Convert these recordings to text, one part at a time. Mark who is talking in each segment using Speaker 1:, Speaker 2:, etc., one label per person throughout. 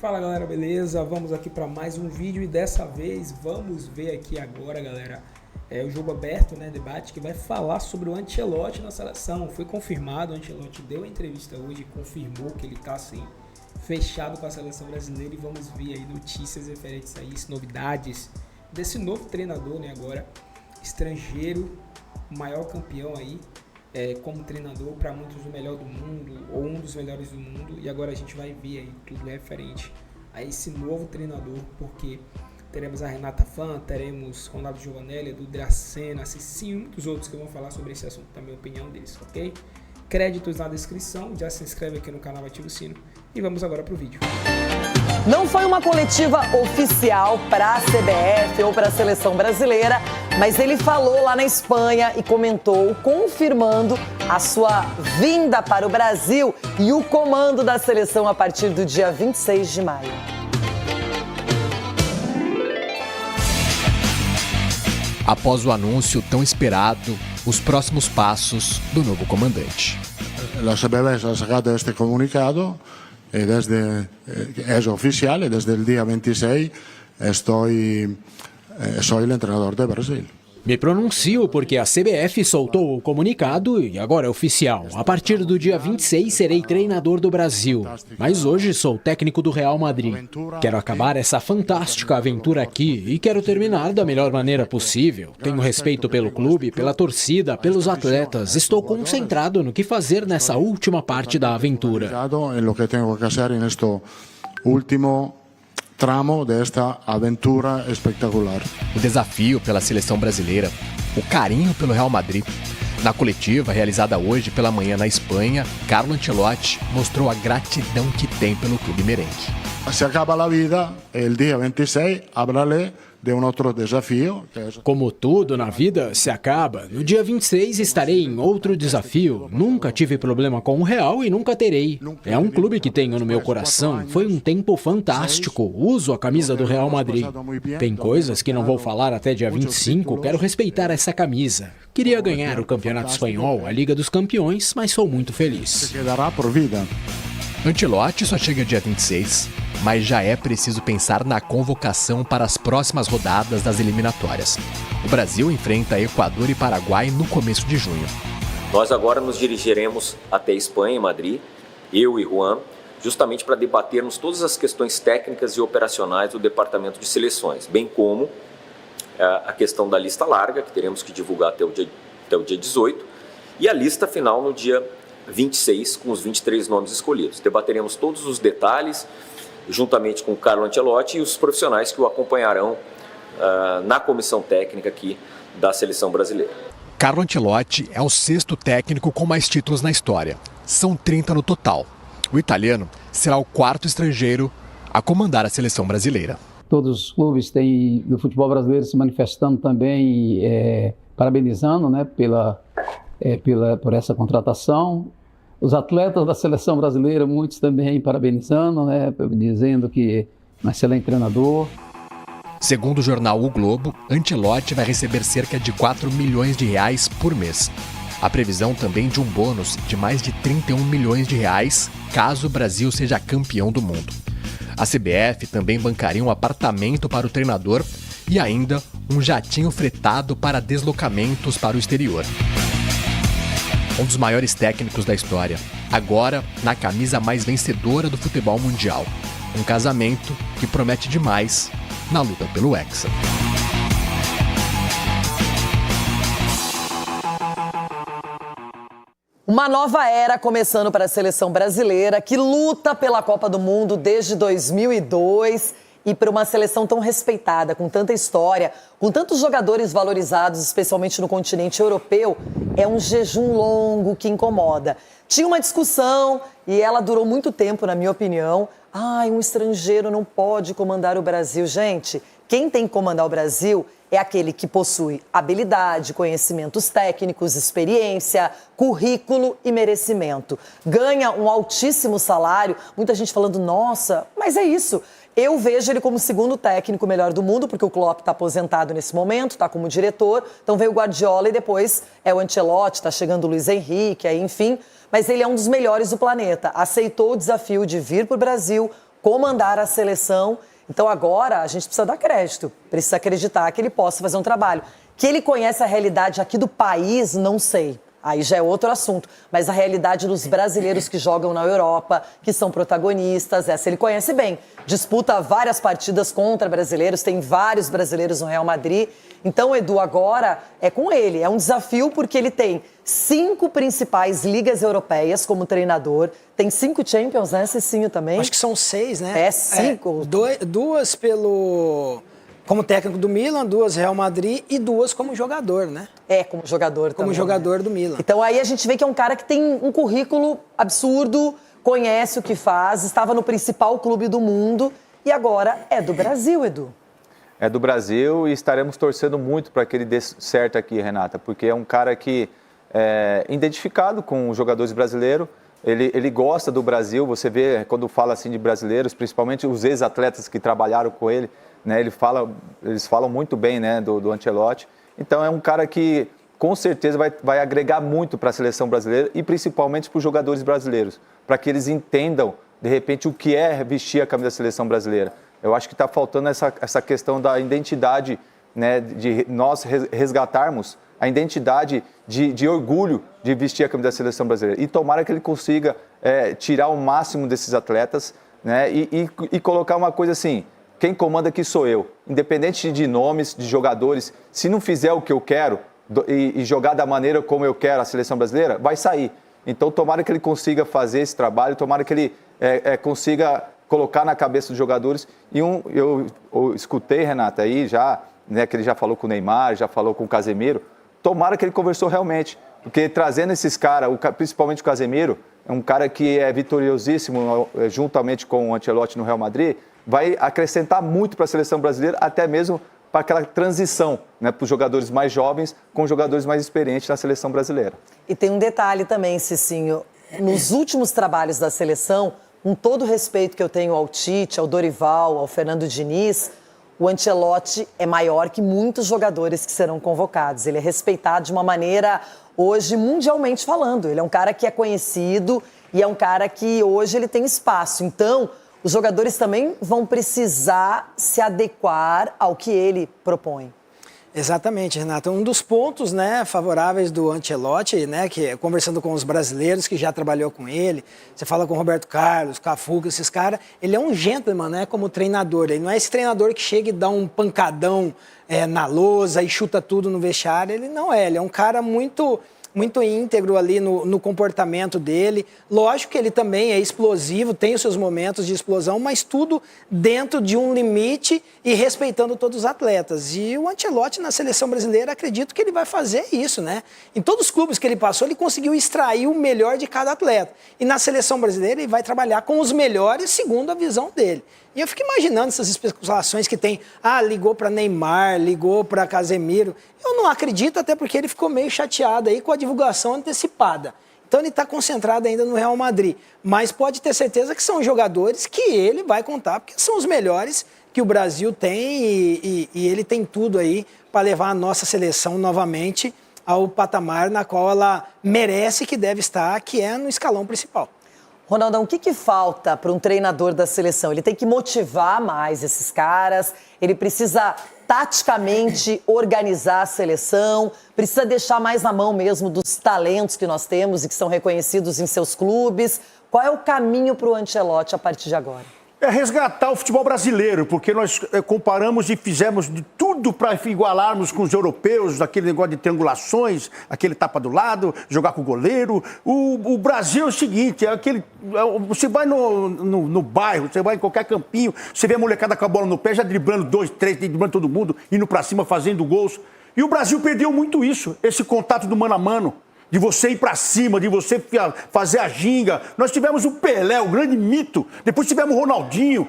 Speaker 1: Fala galera, beleza? Vamos aqui para mais um vídeo e dessa vez vamos ver aqui agora, galera, o jogo aberto, né, debate que vai falar sobre o Ancelotti na seleção. Foi confirmado, o Ancelotti deu a entrevista hoje, confirmou que ele tá assim fechado com a seleção brasileira e vamos ver aí notícias referentes a isso, novidades desse novo treinador, né, agora estrangeiro, o maior campeão aí. Como treinador, para muitos o melhor do mundo ou um dos melhores do mundo, e agora a gente vai ver aí tudo referente a esse novo treinador, porque teremos a Renata Fã, teremos Ronaldo Giovanelli, Edu Dracena, assim, muitos outros que vão falar sobre esse assunto, também a opinião deles, ok? Créditos na descrição, já se inscreve aqui no canal, ativa o sino e vamos agora pro vídeo.
Speaker 2: Não foi uma coletiva oficial para a CBF ou para a seleção brasileira, mas ele falou lá na Espanha e comentou, confirmando a sua vinda para o Brasil e o comando da seleção a partir do dia 26 de maio.
Speaker 3: Após o anúncio tão esperado, os próximos passos do novo comandante.
Speaker 4: La CBF ha sacado este comunicado y es oficial y desde el día 26 soy el entrenador de Brasil.
Speaker 5: Me pronuncio porque a CBF soltou o comunicado e agora é oficial. A partir do dia 26 serei treinador do Brasil, mas hoje sou técnico do Real Madrid. Quero acabar essa fantástica aventura aqui e quero terminar da melhor maneira possível. Tenho respeito pelo clube, pela torcida, pelos atletas. Estou concentrado no que fazer nessa última parte da aventura.
Speaker 4: Tramo desta aventura espetacular.
Speaker 3: O desafio pela seleção brasileira, o carinho pelo Real Madrid. Na coletiva realizada hoje pela manhã na Espanha, Carlo Ancelotti mostrou a gratidão que tem pelo clube merengue.
Speaker 4: Se acaba a vida, el dia 26, hablaré de um outro desafio.
Speaker 5: Como tudo na vida se acaba, no dia 26 estarei em outro desafio. Nunca tive problema com o Real e nunca terei. É um clube que tenho no meu coração. Foi um tempo fantástico. Uso a camisa do Real Madrid. Tem coisas que não vou falar até dia 25. Quero respeitar essa camisa. Queria ganhar o Campeonato Espanhol, a Liga dos Campeões, mas sou muito feliz.
Speaker 3: Ancelotti só chega dia 26, mas já é preciso pensar na convocação para as próximas rodadas das eliminatórias. O Brasil enfrenta Equador e Paraguai no começo de junho.
Speaker 6: Nós agora nos dirigiremos até Espanha, em Madrid, eu e Juan, justamente para debatermos todas as questões técnicas e operacionais do Departamento de Seleções, bem como a questão da lista larga, que teremos que divulgar até o dia 18, e a lista final no dia 26, com os 23 nomes escolhidos. Debateremos todos os detalhes, juntamente com o Carlo Ancelotti e os profissionais que o acompanharão na comissão técnica aqui da seleção brasileira.
Speaker 3: Carlo Ancelotti é o 6º técnico com mais títulos na história. São 30 no total. O italiano será o 4º estrangeiro a comandar a seleção brasileira.
Speaker 7: Todos os clubes têm do futebol brasileiro se manifestando também, parabenizando, né, por essa contratação. Os atletas da seleção brasileira, muitos também parabenizando, né, dizendo que é um excelente treinador.
Speaker 3: Segundo o jornal O Globo, Ancelotti vai receber cerca de 4 milhões de reais por mês. A previsão também de um bônus de mais de 31 milhões de reais caso o Brasil seja campeão do mundo. A CBF também bancaria um apartamento para o treinador e ainda um jatinho fretado para deslocamentos para o exterior. Um dos maiores técnicos da história, agora na camisa mais vencedora do futebol mundial. Um casamento que promete demais na luta pelo Hexa.
Speaker 2: Uma nova era começando para a seleção brasileira, que luta pela Copa do Mundo desde 2002 e para uma seleção tão respeitada, com tanta história, com tantos jogadores valorizados, especialmente no continente europeu, é um jejum longo que incomoda. Tinha uma discussão e ela durou muito tempo, na minha opinião. Um estrangeiro não pode comandar o Brasil. Gente, quem tem que comandar o Brasil é aquele que possui habilidade, conhecimentos técnicos, experiência, currículo e merecimento. Ganha um altíssimo salário, muita gente falando, nossa, mas é isso. Eu vejo ele como o 2º técnico melhor do mundo, porque o Klopp está aposentado nesse momento, está como diretor, então veio o Guardiola e depois é o Ancelotti, está chegando o Luiz Henrique, aí, enfim. Mas ele é um dos melhores do planeta, aceitou o desafio de vir para o Brasil, comandar a seleção. Então agora a gente precisa dar crédito, precisa acreditar que ele possa fazer um trabalho. Que ele conhece a realidade aqui do país, não sei. Aí já é outro assunto. Mas a realidade dos brasileiros que jogam na Europa, que são protagonistas, essa ele conhece bem. Disputa várias partidas contra brasileiros, tem vários brasileiros no Real Madrid. Então, Edu, agora é com ele. É um desafio porque ele tem 5 principais ligas europeias como treinador. Tem 5 Champions, né, Cicinho, também?
Speaker 1: Acho que são 6, né?
Speaker 2: 5.
Speaker 1: Duas como técnico do Milan, 2 Real Madrid e 2 como jogador, né?
Speaker 2: Como jogador também.
Speaker 1: Como jogador do Milan.
Speaker 2: Então aí a gente vê que é um cara que tem um currículo absurdo, conhece o que faz, estava no principal clube do mundo e agora é do Brasil, Edu.
Speaker 8: É do Brasil e estaremos torcendo muito para que ele dê certo aqui, Renata, porque é um cara que é identificado com os jogadores brasileiros, ele gosta do Brasil, você vê quando fala assim de brasileiros, principalmente os ex-atletas que trabalharam com ele, né, eles falam muito bem, né, do Ancelotti. Então é um cara que com certeza vai agregar muito para a seleção brasileira e principalmente para os jogadores brasileiros, para que eles entendam de repente o que é vestir a camisa da seleção brasileira. Eu acho que está faltando essa questão da identidade, né, de nós resgatarmos a identidade de orgulho de vestir a camisa da seleção brasileira. E tomara que ele consiga tirar o máximo desses atletas, né, e colocar uma coisa assim, quem comanda aqui sou eu. Independente de nomes, de jogadores, se não fizer o que eu quero e jogar da maneira como eu quero a seleção brasileira, vai sair. Então tomara que ele consiga fazer esse trabalho, tomara que ele consiga colocar na cabeça dos jogadores. E eu escutei, Renata, aí já, né, que ele já falou com o Neymar, já falou com o Casemiro. Tomara que ele conversou realmente, porque trazendo esses caras, principalmente o Casemiro, é um cara que é vitoriosíssimo juntamente com o Ancelotti no Real Madrid, vai acrescentar muito para a seleção brasileira, até mesmo para aquela transição, né, para os jogadores mais jovens com os jogadores mais experientes na seleção brasileira.
Speaker 2: E tem um detalhe também, Cicinho, nos últimos trabalhos da seleção, com todo o respeito que eu tenho ao Tite, ao Dorival, ao Fernando Diniz, o Ancelotti é maior que muitos jogadores que serão convocados. Ele é respeitado de uma maneira, hoje, mundialmente falando. Ele é um cara que é conhecido e é um cara que hoje ele tem espaço. Então, os jogadores também vão precisar se adequar ao que ele propõe.
Speaker 1: Exatamente, Renata. Um dos pontos, né, favoráveis do Ancelotti, né, que conversando com os brasileiros que já trabalhou com ele, você fala com o Roberto Carlos, Cafu, esses caras, ele é um gentleman, né, como treinador. Ele não é esse treinador que chega e dá um pancadão na lousa e chuta tudo no vestiário. Ele não é. Ele é um cara muito íntegro ali no comportamento dele. Lógico que ele também é explosivo, tem os seus momentos de explosão, mas tudo dentro de um limite e respeitando todos os atletas. E o Ancelotti na seleção brasileira, acredito que ele vai fazer isso, né? Em todos os clubes que ele passou, ele conseguiu extrair o melhor de cada atleta. E na seleção brasileira, ele vai trabalhar com os melhores segundo a visão dele. E eu fico imaginando essas especulações que tem, ligou para Neymar, ligou para Casemiro. Eu não acredito, até porque ele ficou meio chateado aí com a divulgação antecipada. Então ele está concentrado ainda no Real Madrid. Mas pode ter certeza que são jogadores que ele vai contar, porque são os melhores que o Brasil tem e ele tem tudo aí para levar a nossa seleção novamente ao patamar na qual ela merece que deve estar, que é no escalão principal.
Speaker 2: Ronaldão, o que falta para um treinador da seleção? Ele tem que motivar mais esses caras, ele precisa taticamente organizar a seleção, precisa deixar mais na mão mesmo dos talentos que nós temos e que são reconhecidos em seus clubes. Qual é o caminho para o Ancelotti a partir de agora?
Speaker 9: É resgatar o futebol brasileiro, porque nós comparamos e fizemos de tudo para igualarmos com os europeus, aquele negócio de triangulações, aquele tapa do lado, jogar com o goleiro. O Brasil é o seguinte, você vai no bairro, você vai em qualquer campinho, você vê a molecada com a bola no pé, já driblando 2, 3, driblando todo mundo, indo para cima, fazendo gols. E o Brasil perdeu muito isso, esse contato do mano a mano. De você ir pra cima, de você fazer a ginga. Nós tivemos o Pelé, o grande mito. Depois tivemos o Ronaldinho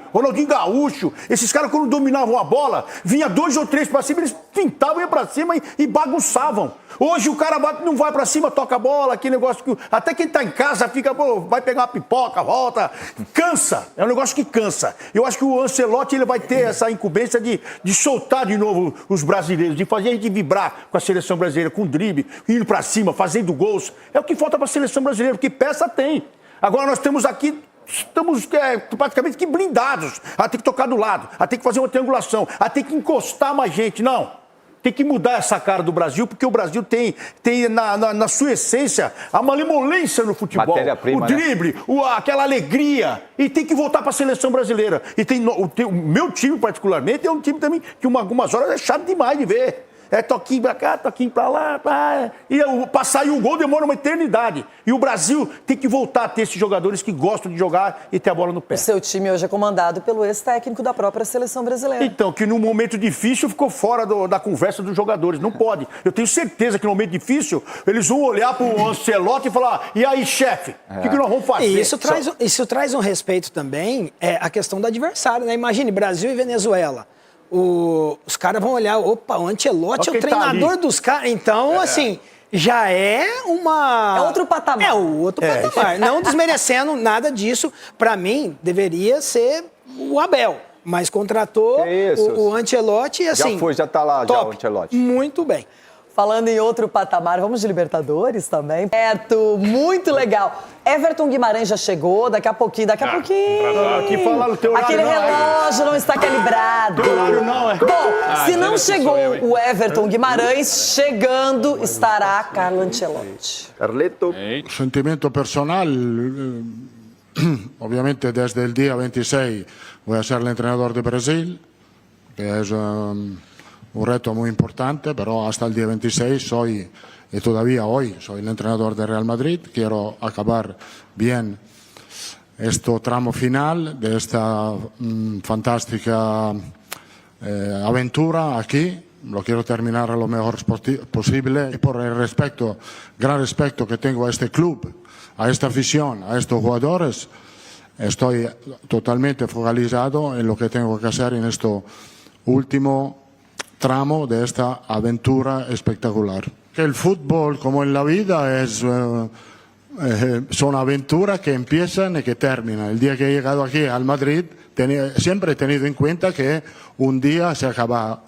Speaker 9: Gaúcho. Esses caras, quando dominavam a bola, vinha 2 ou 3 pra cima, eles pintavam, iam pra cima e bagunçavam. Hoje o cara não vai pra cima, toca a bola, aquele negócio que até quem tá em casa fica, vai pegar uma pipoca, volta. Cansa, é um negócio que cansa. Eu acho que o Ancelotti ele vai ter essa incumbência de soltar de novo os brasileiros, de fazer a gente vibrar com a seleção brasileira, com drible, indo pra cima, fazendo gols. É o que falta para a seleção brasileira, porque peça tem. Agora nós temos aqui estamos praticamente que blindados. Tem que tocar do lado, tem que fazer uma triangulação, tem que encostar mais gente. Não. Tem que mudar essa cara do Brasil, porque o Brasil tem na sua essência a malemolência no futebol.
Speaker 8: Matéria-prima,
Speaker 9: o drible, aquela alegria. E tem que voltar para a seleção brasileira. E o meu time, particularmente, é um time também que algumas horas é chato demais de ver. Toquinho pra cá, toquinho pra lá. E pra sair um gol demora uma eternidade. E o Brasil tem que voltar a ter esses jogadores que gostam de jogar e ter a bola no pé.
Speaker 2: O seu time hoje é comandado pelo ex-técnico da própria seleção brasileira.
Speaker 9: Então, que num momento difícil ficou fora da conversa dos jogadores. Não pode. Eu tenho certeza que no momento difícil eles vão olhar pro Ancelotti e falar: e aí, chefe, o que nós vamos fazer?
Speaker 1: E isso traz um respeito também, a questão do adversário, né? Imagine, Brasil e Venezuela. Os caras vão olhar, opa, o Ancelotti é o treinador dos caras. Então, assim, já é uma...
Speaker 2: É outro patamar.
Speaker 1: É o outro patamar. Não desmerecendo nada disso. Pra mim, deveria ser o Abel. Mas contratou o Ancelotti e assim...
Speaker 8: Já tá lá
Speaker 1: top.
Speaker 8: já o Ancelotti.
Speaker 1: Muito bem.
Speaker 2: Falando em outro patamar, vamos de Libertadores também. Muito legal. Everton Guimarães já chegou, daqui a pouquinho.
Speaker 9: Aqui falaram, teu horário
Speaker 2: Aquele relógio não está calibrado.
Speaker 9: Teu horário não,
Speaker 2: Bom, se não chegou o Everton Guimarães, chegando estará Carlo Ancelotti.
Speaker 8: Carleto.
Speaker 4: Sentimiento personal, obviamente desde el día 26 voy a ser el entrenador de Brasil, que es un reto muy importante, pero hasta el día 26 soy, y todavía hoy, soy el entrenador de Real Madrid. Quiero acabar bien este tramo final de esta fantástica aventura aquí. Lo quiero terminar lo mejor posible y por el respeto, gran respeto que tengo a este club, a esta afición, a estos jugadores, estoy totalmente focalizado en lo que tengo que hacer en este último tramo de esta aventura espectacular. El fútbol, como en la vida, son aventuras que empiezan y que terminan. El día que he llegado aquí al Madrid, siempre he tenido en cuenta que un día se acababa.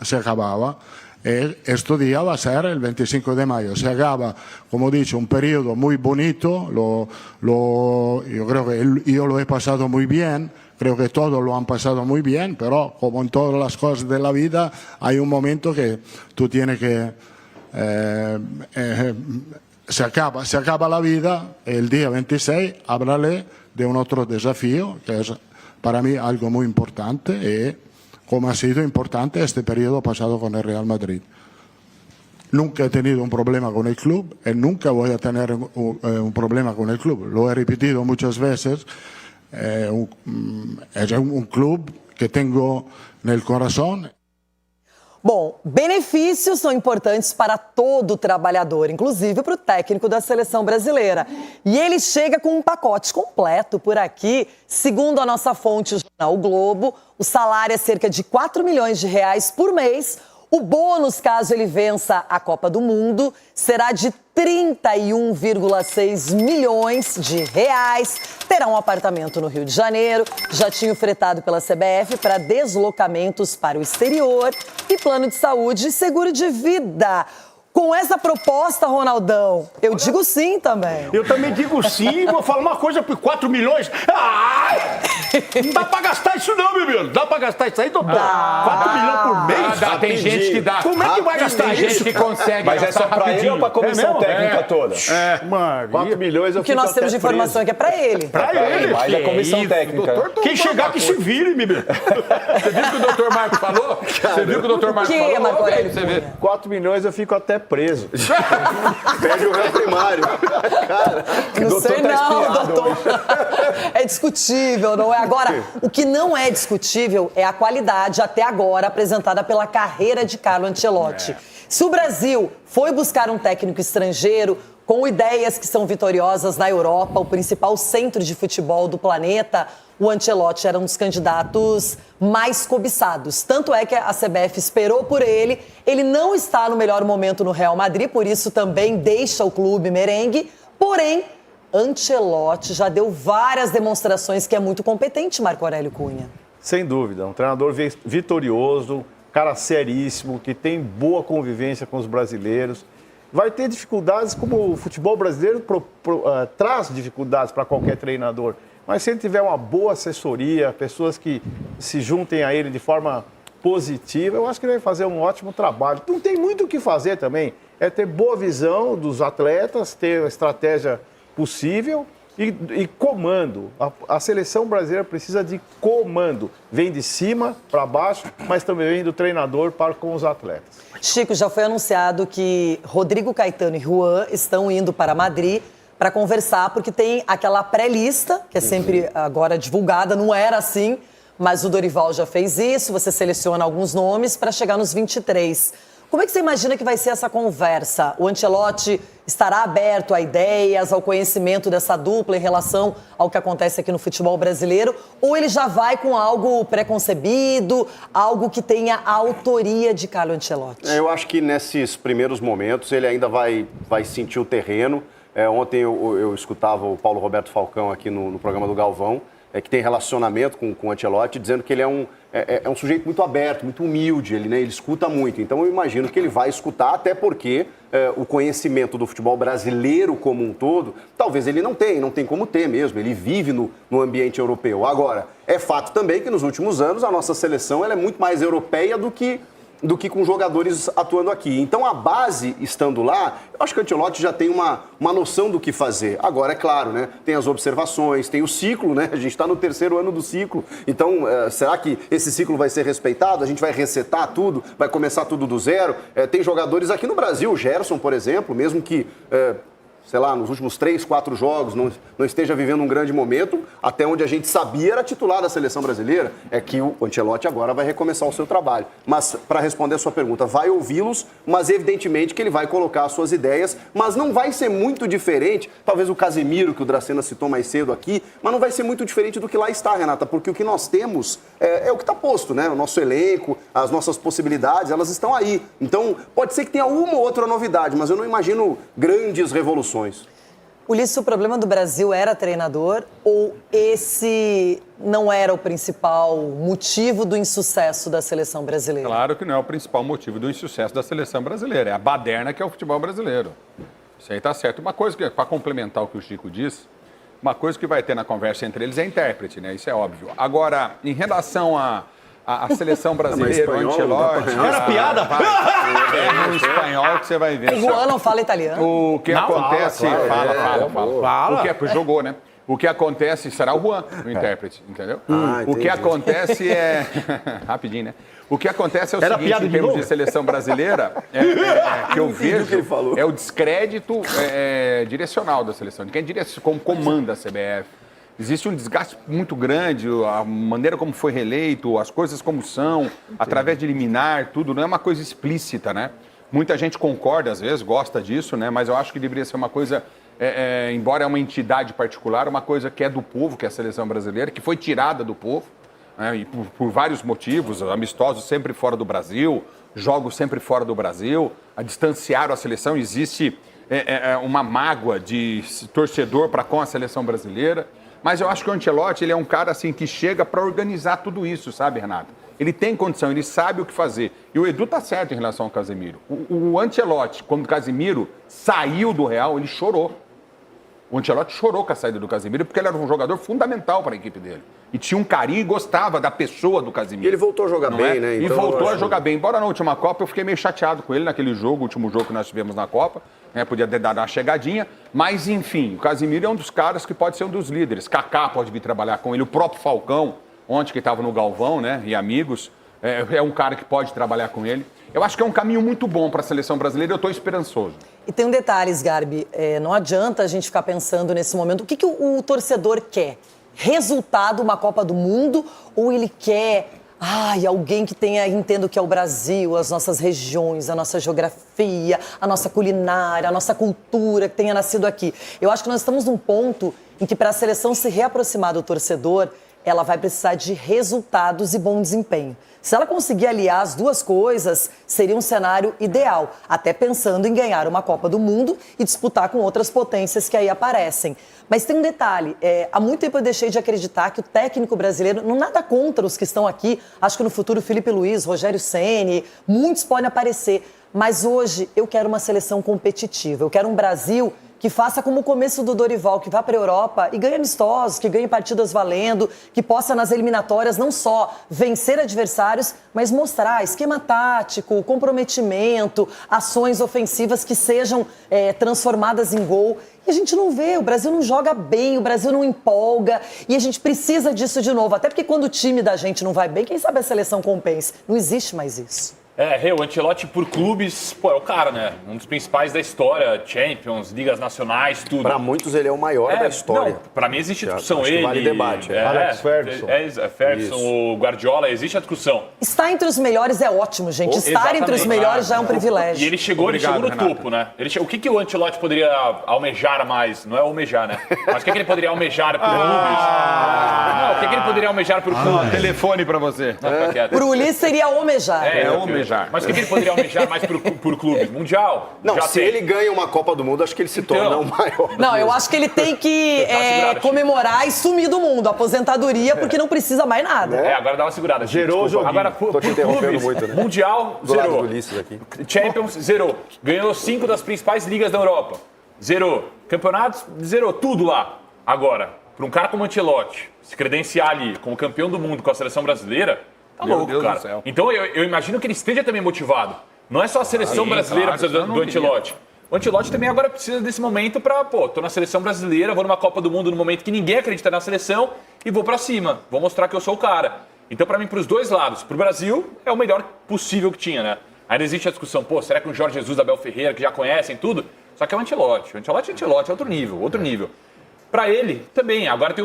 Speaker 4: Este día va a ser el 25 de mayo. Se acaba, como he dicho, un periodo muy bonito. Yo creo que yo lo he pasado muy bien. Creo que todos lo han pasado muy bien, pero como en todas las cosas de la vida, hay un momento que tú tienes que... se acaba la vida, el día 26 hablaré de un otro desafío, que es para mí algo muy importante, y como ha sido importante este periodo pasado con el Real Madrid. Nunca he tenido un problema con el club y nunca voy a tener un problema con el club. Lo he repetido muchas veces. Es un club que tengo en el corazón.
Speaker 2: Bom, benefícios são importantes para todo trabalhador, inclusive para o técnico da seleção brasileira. E ele chega com um pacote completo por aqui. Segundo a nossa fonte, o jornal O Globo, o salário é cerca de 4 milhões de reais por mês. O bônus, caso ele vença a Copa do Mundo, será de 31,6 milhões de reais. Terá um apartamento no Rio de Janeiro, jatinho fretado pela CBF para deslocamentos para o exterior e plano de saúde e seguro de vida. Com essa proposta, Ronaldão, eu digo sim também.
Speaker 9: Eu também digo sim. Vou falar uma coisa por 4 milhões. Não dá pra gastar isso não, meu amigo. Dá pra gastar isso aí, doutor? 4 milhões por mês?
Speaker 10: Tem gente que dá.
Speaker 9: Como é que vai gastar
Speaker 10: tem
Speaker 9: isso?
Speaker 10: gente que consegue.
Speaker 8: Mas é só pra ele ou pra comissão técnica toda?
Speaker 9: 4 milhões eu
Speaker 2: O que nós temos de informação é que é pra ele.
Speaker 9: Pra ele.
Speaker 8: Mas é comissão técnica.
Speaker 9: Quem chegar que se vire, meu amigo.
Speaker 10: Você viu o que o doutor Marcos falou? Você viu o que o doutor Marcos
Speaker 2: Que,
Speaker 10: falou?
Speaker 2: Marco Aurélio
Speaker 10: Você vê.
Speaker 8: 4 milhões eu fico até preso. Perde o réu primário. Cara,
Speaker 2: Não sei não, doutor. É discutível, não é? Agora, o que não é discutível é a qualidade até agora apresentada pela carreira de Carlo Ancelotti. Se o Brasil foi buscar um técnico estrangeiro com ideias que são vitoriosas na Europa, o principal centro de futebol do planeta, o Ancelotti era um dos candidatos mais cobiçados. Tanto é que a CBF esperou por ele. Ele não está no melhor momento no Real Madrid, por isso também deixa o clube merengue. Porém, Ancelotti já deu várias demonstrações que é muito competente, Marco Aurélio Cunha.
Speaker 11: Sem dúvida, um treinador vitorioso, cara seríssimo, que tem boa convivência com os brasileiros. Vai ter dificuldades, como o futebol brasileiro traz dificuldades para qualquer treinador. mas se ele tiver uma boa assessoria, pessoas que se juntem a ele de forma positiva, eu acho que ele vai fazer um ótimo trabalho. Não tem muito o que fazer também, é ter boa visão dos atletas, ter a estratégia possível e comando. A seleção brasileira precisa de comando. Vem de cima para baixo, mas também vem do treinador para com os atletas.
Speaker 2: Chico, já foi anunciado que Rodrigo Caetano e Juan estão indo para Madrid para conversar, porque tem aquela pré-lista, que é sempre agora divulgada, não era assim, mas o Dorival já fez isso, você seleciona alguns nomes para chegar nos 23. Como é que você imagina que vai ser essa conversa? O Ancelotti estará aberto a ideias, ao conhecimento dessa dupla em relação ao que acontece aqui no futebol brasileiro? Ou ele já vai com algo pré-concebido, algo que tenha a autoria de Carlo Ancelotti?
Speaker 12: Eu acho que nesses primeiros momentos ele ainda vai sentir o terreno. Ontem eu escutava o Paulo Roberto Falcão aqui no programa do Galvão, que tem relacionamento com o Ancelotti, dizendo que ele é um sujeito muito aberto, muito humilde, ele escuta muito. Então eu imagino que ele vai escutar, até porque o conhecimento do futebol brasileiro como um todo, talvez ele não tem como ter mesmo, ele vive no ambiente europeu. Agora, é fato também que nos últimos anos a nossa seleção ela é muito mais europeia do que com jogadores atuando aqui. Então, a base estando lá, eu acho que o Ancelotti já tem uma noção do que fazer. Agora, é claro, né? Tem as observações, tem o ciclo, né? A gente está no 3º ano do ciclo. Então, será que esse ciclo vai ser respeitado? A gente vai resetar tudo? Vai começar tudo do zero? Tem jogadores aqui no Brasil, o Gerson, por exemplo, mesmo que... sei lá, nos últimos 3, 4 jogos, não esteja vivendo um grande momento, até onde a gente sabia era titular da seleção brasileira, é que o Ancelotti agora vai recomeçar o seu trabalho. Mas, para responder a sua pergunta, vai ouvi-los, mas evidentemente que ele vai colocar as suas ideias, mas não vai ser muito diferente, talvez o Casemiro, que o Dracena citou mais cedo aqui, mas não vai ser muito diferente do que lá está, Renata, porque o que nós temos é o que está posto, né? O nosso elenco, as nossas possibilidades, elas estão aí. Então, pode ser que tenha uma ou outra novidade, mas eu não imagino grandes revoluções.
Speaker 2: Ulisses, o problema do Brasil era treinador ou esse não era o principal motivo do insucesso da seleção brasileira?
Speaker 10: Claro que não é o principal motivo do insucesso da seleção brasileira. É a baderna que é o futebol brasileiro. Isso aí tá certo. Uma coisa que, para complementar o que o Chico disse, uma coisa que vai ter na conversa entre eles é intérprete, né? Isso é óbvio. Agora, em relação a seleção brasileira, o Ancelotti...
Speaker 9: Era piada?
Speaker 10: É no espanhol que você vai ver.
Speaker 2: O Juan não fala italiano?
Speaker 10: O que acontece... Fala. Jogou, né? O que acontece... Será o Juan, o intérprete, entendeu? O que acontece é... Rapidinho, né? O que acontece é o seguinte, em termos de seleção brasileira, que eu vejo, é o descrédito direcional da seleção. De quem como comanda a CBF. Existe um desgaste muito grande, a maneira como foi reeleito, as coisas como são, através de liminar, tudo, não é uma coisa explícita, né? Muita gente concorda, às vezes, gosta disso, né? Mas eu acho que deveria ser uma coisa, embora é uma entidade particular, uma coisa que é do povo, que é a seleção brasileira, que foi tirada do povo, né? E por vários motivos, amistosos sempre fora do Brasil, jogos sempre fora do Brasil, distanciaram a seleção, existe uma mágoa de torcedor para com a seleção brasileira. Mas eu acho que o Ancelotti, ele é um cara assim que chega para organizar tudo isso, sabe, Renato? Ele tem condição, ele sabe o que fazer. E o Edu tá certo em relação ao Casemiro. O Ancelotti, quando o Casemiro saiu do Real, ele chorou. O Ancelotti chorou com a saída do Casemiro porque ele era um jogador fundamental para a equipe dele. E tinha um carinho e gostava da pessoa do Casemiro.
Speaker 12: E ele voltou a jogar bem, né?
Speaker 10: Então, e voltou a jogar bem. Embora na última Copa eu fiquei meio chateado com ele naquele jogo, o último jogo que nós tivemos na Copa. Podia ter dado uma chegadinha. Mas, enfim, o Casemiro é um dos caras que pode ser um dos líderes. Kaká pode vir trabalhar com ele. O próprio Falcão, ontem que estava no Galvão, né? E amigos, é um cara que pode trabalhar com ele. Eu acho que é um caminho muito bom para a seleção brasileira e eu estou esperançoso.
Speaker 2: E tem um detalhe, Garbi, não adianta a gente ficar pensando nesse momento, o que o torcedor quer? Resultado, uma Copa do Mundo, ou ele quer alguém que entenda o que é o Brasil, as nossas regiões, a nossa geografia, a nossa culinária, a nossa cultura que tenha nascido aqui? Eu acho que nós estamos num ponto em que para a seleção se reaproximar do torcedor, ela vai precisar de resultados e bom desempenho. Se ela conseguir aliar as duas coisas, seria um cenário ideal, até pensando em ganhar uma Copa do Mundo e disputar com outras potências que aí aparecem. Mas tem um detalhe, há muito tempo eu deixei de acreditar que o técnico brasileiro, não nada contra os que estão aqui, acho que no futuro Felipe Luiz, Rogério Ceni, muitos podem aparecer, mas hoje eu quero uma seleção competitiva, eu quero um Brasil que faça como o começo do Dorival, que vá para a Europa e ganhe amistosos, que ganhe partidas valendo, que possa nas eliminatórias não só vencer adversários, mas mostrar esquema tático, comprometimento, ações ofensivas que sejam transformadas em gol. E a gente não vê, o Brasil não joga bem, o Brasil não empolga e a gente precisa disso de novo. Até porque quando o time da gente não vai bem, quem sabe a seleção compensa. Não existe mais isso.
Speaker 13: O Ancelotti por clubes, é o cara, né? Um dos principais da história, Champions, ligas nacionais, tudo.
Speaker 12: Para muitos ele é o maior da história.
Speaker 13: Não, para mim existe discussão.
Speaker 12: Acho que vale debate.
Speaker 11: Alex Ferguson.
Speaker 13: Ferguson, o Guardiola, existe a discussão.
Speaker 2: Estar entre os melhores é ótimo, gente. Estar entre os melhores já é um privilégio.
Speaker 13: E ele chegou no topo, né? O que o Ancelotti poderia almejar mais? Não é almejar, né? Mas o que ele poderia almejar por clubes? Não, o que ele poderia almejar por clubes?
Speaker 10: Telefone pra você.
Speaker 2: Pro Ulisses seria almejar.
Speaker 10: Almejar.
Speaker 13: Mas o que ele poderia almejar mais por clubes? Mundial?
Speaker 12: Não, se ele ganha uma Copa do Mundo, acho que ele se torna o maior.
Speaker 2: Não, eu acho que ele tem que comemorar e sumir do mundo. Aposentadoria, porque não precisa mais nada.
Speaker 13: Agora dá uma segurada.
Speaker 11: Zerou o jogo.
Speaker 13: Agora, por clubes, muito, né? Mundial, zerou. Champions, zerou. Ganhou 5 das principais ligas da Europa. Zerou. Campeonatos, zerou. Tudo lá. Agora, para um cara como Ancelotti se credenciar ali como campeão do mundo com a seleção brasileira, tá louco, cara. Então eu imagino que ele esteja também motivado. Não é só a seleção brasileira que precisa do Ancelotti. O Ancelotti também agora precisa desse momento pra, tô na seleção brasileira, vou numa Copa do Mundo no momento que ninguém acredita na seleção e vou pra cima. Vou mostrar que eu sou o cara. Então, pra mim, pros dois lados. Pro Brasil, é o melhor possível que tinha, né? Ainda existe a discussão, será que o Jorge Jesus, Abel Ferreira, que já conhecem tudo? Só que é o Ancelotti. O Ancelotti é outro nível. Pra ele, também. Agora tem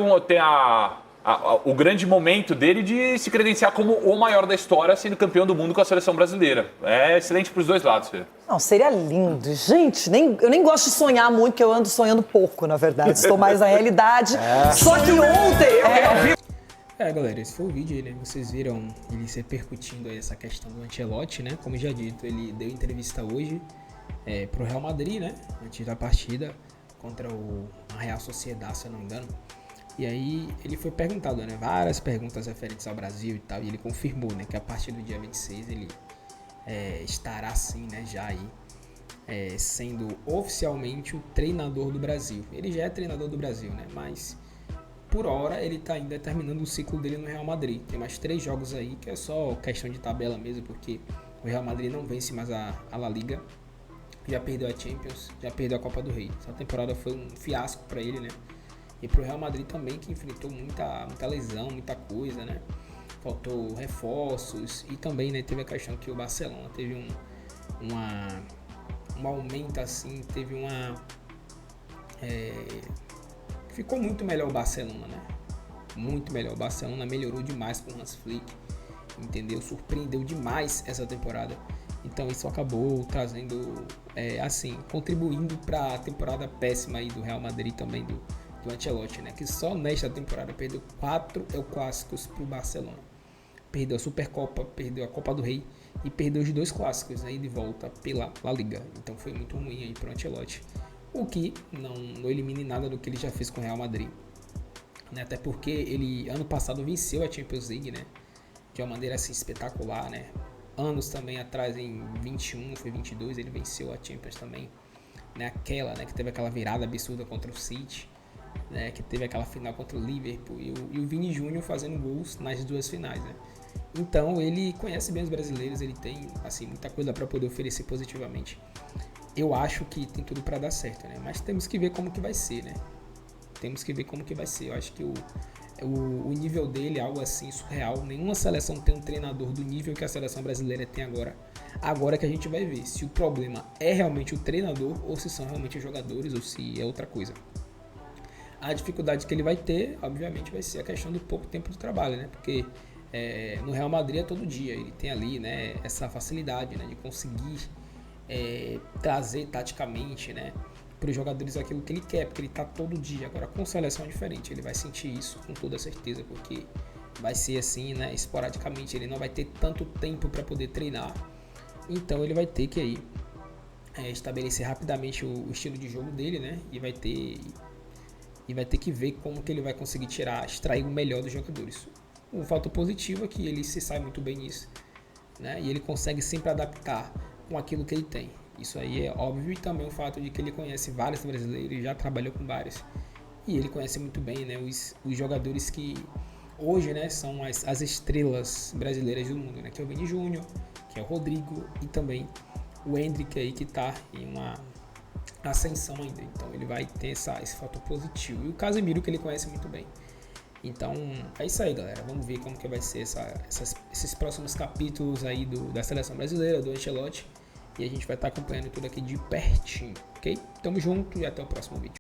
Speaker 13: o grande momento dele de se credenciar como o maior da história, sendo campeão do mundo com a seleção brasileira. É excelente para os dois lados, Fê.
Speaker 2: Não, seria lindo. Gente, eu nem gosto de sonhar muito, porque eu ando sonhando pouco, na verdade. Estou mais na realidade. Só que ontem...
Speaker 1: galera, esse foi o vídeo aí, né? Vocês viram ele se repercutindo aí essa questão do Ancelotti, né? Como já dito, ele deu entrevista hoje pro Real Madrid, né? Antes da partida contra a Real Sociedad, se eu não me engano. E aí ele foi perguntado, né, várias perguntas referentes ao Brasil e tal, e ele confirmou, né, que a partir do dia 26 ele estará sim, né, já aí sendo oficialmente o treinador do Brasil. Ele já é treinador do Brasil, né, mas por hora ele tá ainda terminando o ciclo dele no Real Madrid. Tem mais 3 jogos aí, que é só questão de tabela mesmo, porque o Real Madrid não vence mais a La Liga, já perdeu a Champions, já perdeu a Copa do Rei. Essa temporada foi um fiasco para ele, né. E pro Real Madrid também, que enfrentou muita lesão, muita coisa, né? Faltou reforços e também, né, teve a questão que o Barcelona teve um aumento assim, teve ficou muito melhor o Barcelona, né? Muito melhor. O Barcelona melhorou demais com o Hans Flick, entendeu? Surpreendeu demais essa temporada. Então isso acabou trazendo, contribuindo para a temporada péssima aí do Real Madrid também, do Ancelotti, né? Que só nesta temporada perdeu 4 clássicos pro Barcelona. Perdeu a Supercopa, perdeu a Copa do Rei e perdeu os 2 clássicos aí de volta pela La Liga. Então foi muito ruim aí pro Ancelotti. O que não elimine nada do que ele já fez com o Real Madrid, né? Até porque ele ano passado venceu a Champions League, né? De uma maneira assim espetacular, né? Anos também atrás, em 21, foi 22, ele venceu a Champions também, né? Que teve aquela virada absurda contra o City, né, que teve aquela final contra o Liverpool e o Vini Júnior fazendo gols nas 2 finais, né? Então ele conhece bem os brasileiros, ele tem assim muita coisa para poder oferecer positivamente. Eu acho que tem tudo para dar certo, né? Mas temos que ver como que vai ser, né? Eu acho que o nível dele é algo assim surreal. Nenhuma seleção tem um treinador do nível que a seleção brasileira tem agora. Agora que a gente vai ver se o problema é realmente o treinador ou se são realmente os jogadores ou se é outra coisa. A dificuldade que ele vai ter, obviamente, vai ser a questão do pouco tempo de trabalho, né? Porque no Real Madrid é todo dia, ele tem ali, né, essa facilidade, né, de conseguir trazer taticamente, né, para os jogadores aquilo que ele quer, porque ele está todo dia. Agora com seleção é diferente, ele vai sentir isso com toda certeza, porque vai ser assim, né, esporadicamente, ele não vai ter tanto tempo para poder treinar, então ele vai ter que aí estabelecer rapidamente o estilo de jogo dele, né, e vai ter que ver como que ele vai conseguir extrair o melhor dos jogadores. O fato positivo é que ele se sai muito bem nisso, né? E ele consegue sempre adaptar com aquilo que ele tem. Isso aí é óbvio, e também o fato de que ele conhece vários brasileiros, já trabalhou com vários. E ele conhece muito bem, né, os jogadores que hoje, né, são as estrelas brasileiras do mundo, né, que é o Vini Júnior, que é o Rodrigo e também o Endrick aí, que tá em uma ascensão ainda. Então ele vai ter esse fator positivo. E o Casemiro, que ele conhece muito bem. Então é isso aí, galera. Vamos ver como que vai ser esses próximos capítulos aí da seleção brasileira, do Ancelotti. E a gente vai estar acompanhando tudo aqui de pertinho, ok? Tamo junto e até o próximo vídeo.